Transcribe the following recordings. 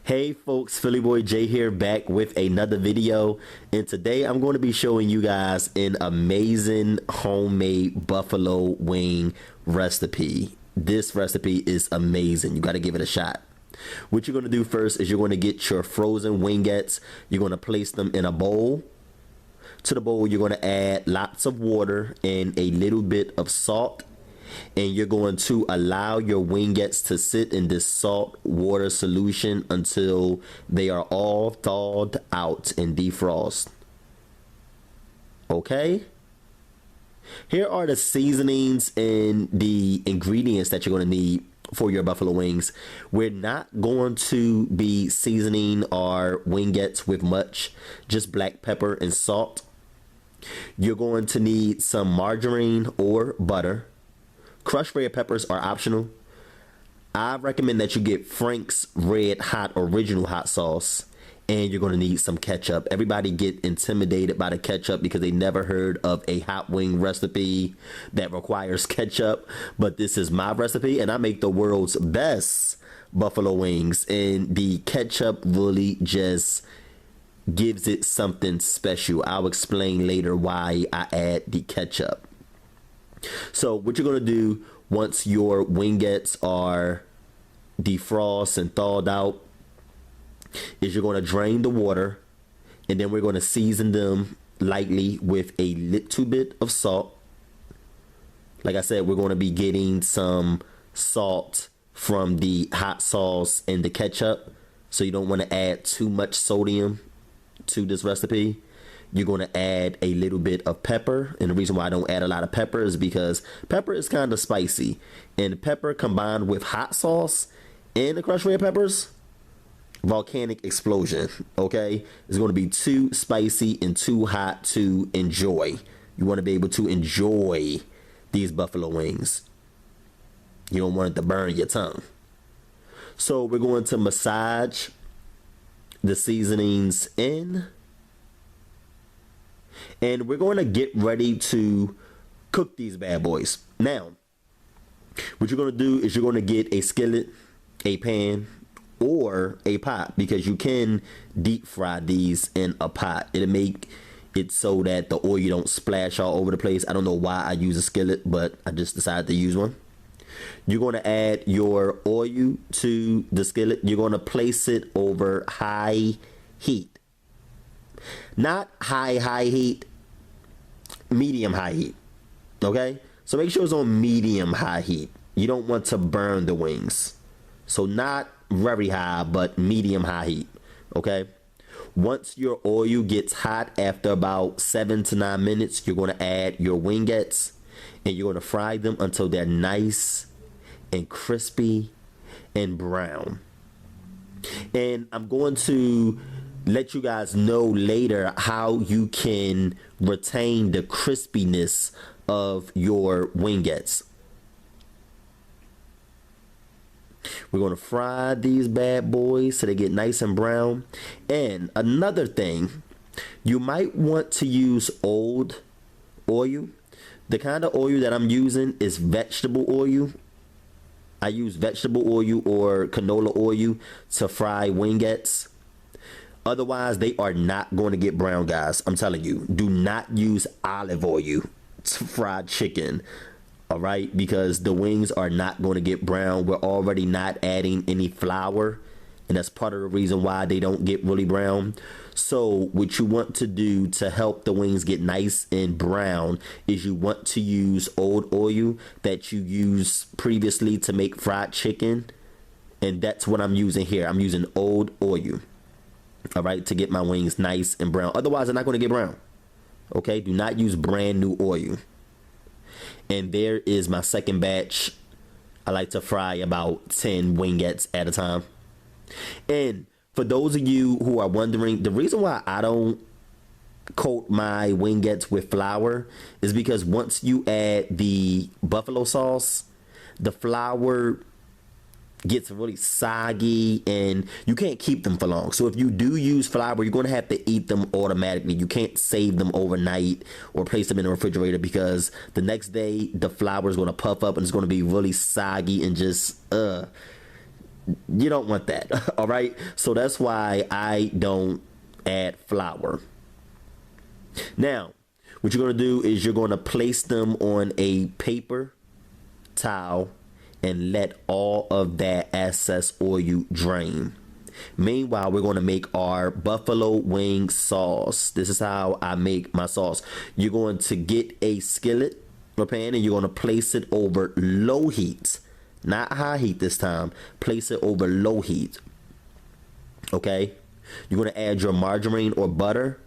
Hey folks, Philly Boy J here, back with another video, and today I'm going to be showing you guys an amazing homemade buffalo wing recipe. This recipe is amazing. You got to give it a shot. What you're going to do first is you're going to get your frozen wingettes. You're going to place them in a bowl. To the bowl, you're going to add lots of water and a little bit of salt. And you're going to allow your wingettes to sit in this salt water solution until they are all thawed out and defrost. Okay? Here are the seasonings and the ingredients that you're going to need for your buffalo wings. We're not going to be seasoning our wingettes with much, just black pepper and salt. You're going to need some margarine or butter. Crushed red peppers are optional. I recommend that you get Frank's Red Hot Original Hot Sauce, and you're going to need some ketchup. Everybody get intimidated by the ketchup because they never heard of a hot wing recipe that requires ketchup, but this is my recipe, and I make the world's best buffalo wings, and the ketchup really just gives it something special. I'll explain later why I add the ketchup. So what you're going to do once your wingettes are defrost and thawed out is you're going to drain the water, and then we're going to season them lightly with a little bit of salt. Like I said, we're going to be getting some salt from the hot sauce and the ketchup, so you don't want to add too much sodium to this recipe. You're going to add a little bit of pepper, and the reason why I don't add a lot of pepper is because pepper is kind of spicy, and pepper combined with hot sauce and the crushed red peppers, volcanic explosion. Okay, it's going to be too spicy and too hot to enjoy. You want to be able to enjoy these buffalo wings. You don't want it to burn your tongue. So we're going to massage the seasonings in, and we're going to get ready to cook these bad boys. Now, what you're going to do is you're going to get a skillet, a pan, or a pot, because you can deep fry these in a pot. It'll make it so that the oil don't splash all over the place. I don't know why I use a skillet, but I just decided to use one. You're going to add your oil to the skillet. You're going to place it over high heat. Not high heat, medium high heat. Okay? So make sure it's on medium high heat. You don't want to burn the wings. So not very high, but medium high heat. Okay? Once your oil gets hot after about 7 to 9 minutes, you're going to add your wingettes, and you're going to fry them until they're nice and crispy and brown. And I'm going to let you guys know later how you can retain the crispiness of your wingettes. We're going to fry these bad boys so they get nice and brown. And another thing, you might want to use old oil. The kind of oil that I'm using is vegetable oil. I use vegetable oil or canola oil to fry wingettes. Otherwise, they are not going to get brown, guys. I'm telling you, do not use olive oil to fry chicken. All right, because the wings are not going to get brown. We're already not adding any flour, and that's part of the reason why they don't get really brown. So what you want to do to help the wings get nice and brown is you want to use old oil that you used previously to make fried chicken, and that's what I'm using here. I'm using old oil, all right, to get my wings nice and brown. Otherwise, they're not going to get brown. Okay, do not use brand new oil. And there is my second batch. I like to fry about 10 wingettes at a time. And for those of you who are wondering, the reason why I don't coat my wingettes with flour is because once you add the buffalo sauce, the flour gets really soggy and you can't keep them for long. So if you do use flour, you're going to have to eat them automatically. You can't save them overnight or place them in the refrigerator, because the next day the flour is going to puff up and it's going to be really soggy and just You don't want that. All right. So that's why I don't add flour. Now, what you're going to do is you're going to place them on a paper towel and let all of that excess oil drain. Meanwhile, we're going to make our buffalo wing sauce. This is how I make my sauce. You're going to get a skillet or pan and you're going to place it over low heat. Not high heat this time. Place it over low heat. Okay? You're going to add your margarine or butter.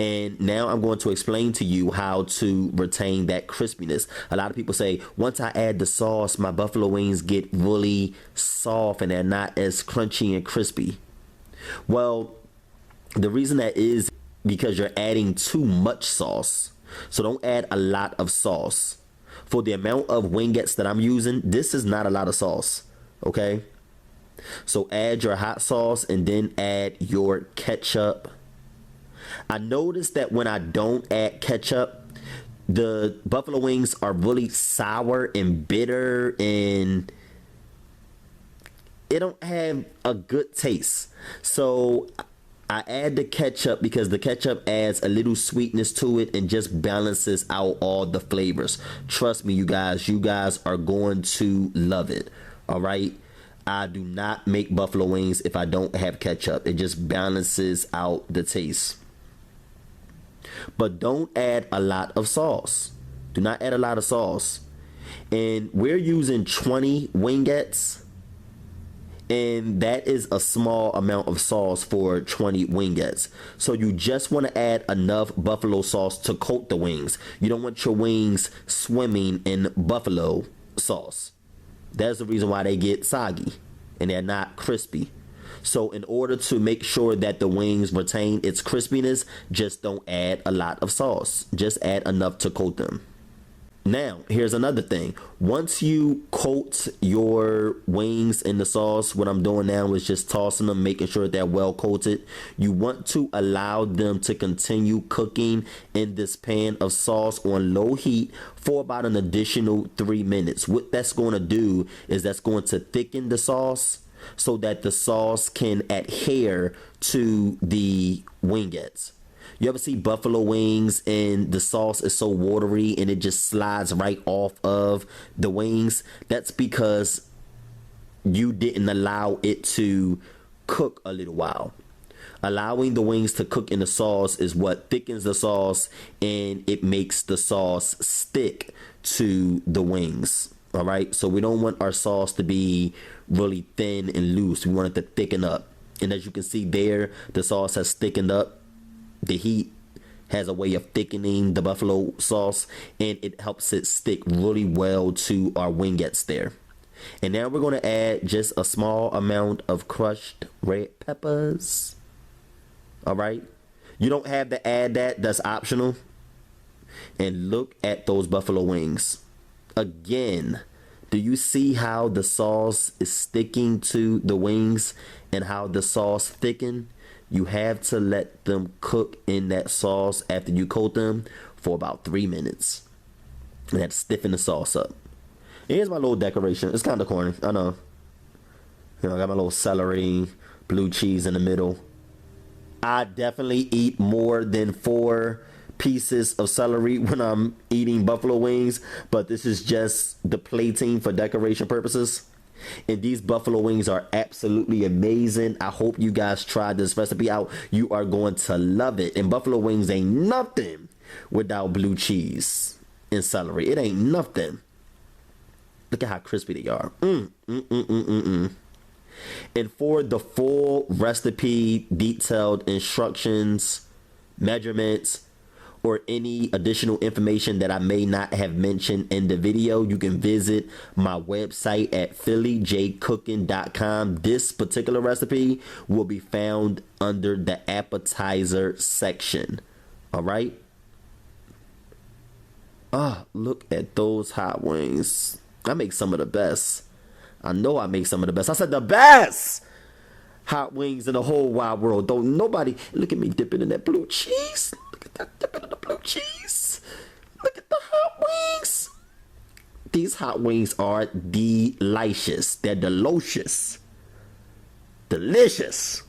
And now I'm going to explain to you how to retain that crispiness. A lot of people say, once I add the sauce, my buffalo wings get really soft and they're not as crunchy and crispy. Well, the reason that is because you're adding too much sauce. So don't add a lot of sauce. For the amount of wingettes that I'm using, this is not a lot of sauce. Okay? So add your hot sauce and then add your ketchup. I noticed that when I don't add ketchup, the buffalo wings are really sour and bitter and it don't have a good taste. So I add the ketchup because the ketchup adds a little sweetness to it and just balances out all the flavors. Trust me, you guys are going to love it. All right. I do not make buffalo wings if I don't have ketchup. It just balances out the taste. But don't add a lot of sauce. Do not add a lot of sauce. And we're using 20 wingettes. And that is a small amount of sauce for 20 wingettes. So you just want to add enough buffalo sauce to coat the wings. You don't want your wings swimming in buffalo sauce. That's the reason why they get soggy and they're not crispy. So in order to make sure that the wings retain its crispiness, just don't add a lot of sauce. Just add enough to coat them. Now, here's another thing. Once you coat your wings in the sauce, what I'm doing now is just tossing them, making sure they're well coated. You want to allow them to continue cooking in this pan of sauce on low heat for about an additional 3 minutes. What that's going to do is that's going to thicken the sauce so that the sauce can adhere to the wingettes. You ever see buffalo wings and the sauce is so watery and it just slides right off of the wings? That's because you didn't allow it to cook a little while. Allowing the wings to cook in the sauce is what thickens the sauce and it makes the sauce stick to the wings. All right, so we don't want our sauce to be really thin and loose. We want it to thicken up. And as you can see there, the sauce has thickened up. The heat has a way of thickening the buffalo sauce and it helps it stick really well to our wingettes there. And now we're going to add just a small amount of crushed red peppers. All right, you don't have to add that. That's optional. And look at those buffalo wings. Again, do you see how the sauce is sticking to the wings and how the sauce thicken? You have to let them cook in that sauce after you coat them for about 3 minutes. And that stiffen the sauce up. Here's my little decoration. It's kind of corny, I know. You know, I got my little celery, blue cheese in the middle. I definitely eat more than 4 pieces of celery when I'm eating buffalo wings, but this is just the plating for decoration purposes. And these buffalo wings are absolutely amazing. I hope you guys try this recipe out. You are going to love it. And buffalo wings ain't nothing without blue cheese and celery. It ain't nothing. Look at how crispy they are. And for the full recipe, detailed instructions, measurements, or any additional information that I may not have mentioned in the video, you can visit my website at PhillyJCooking.com. This particular recipe will be found under the appetizer section. All right. Look at those hot wings. I make some of the best. I know I make some of the best. I said the best hot wings in the whole wide world. Don't nobody look at me dipping in that blue cheese. Look at that dipping in the blue cheese. Look at the hot wings. These hot wings are delicious. They're delicious. Delicious.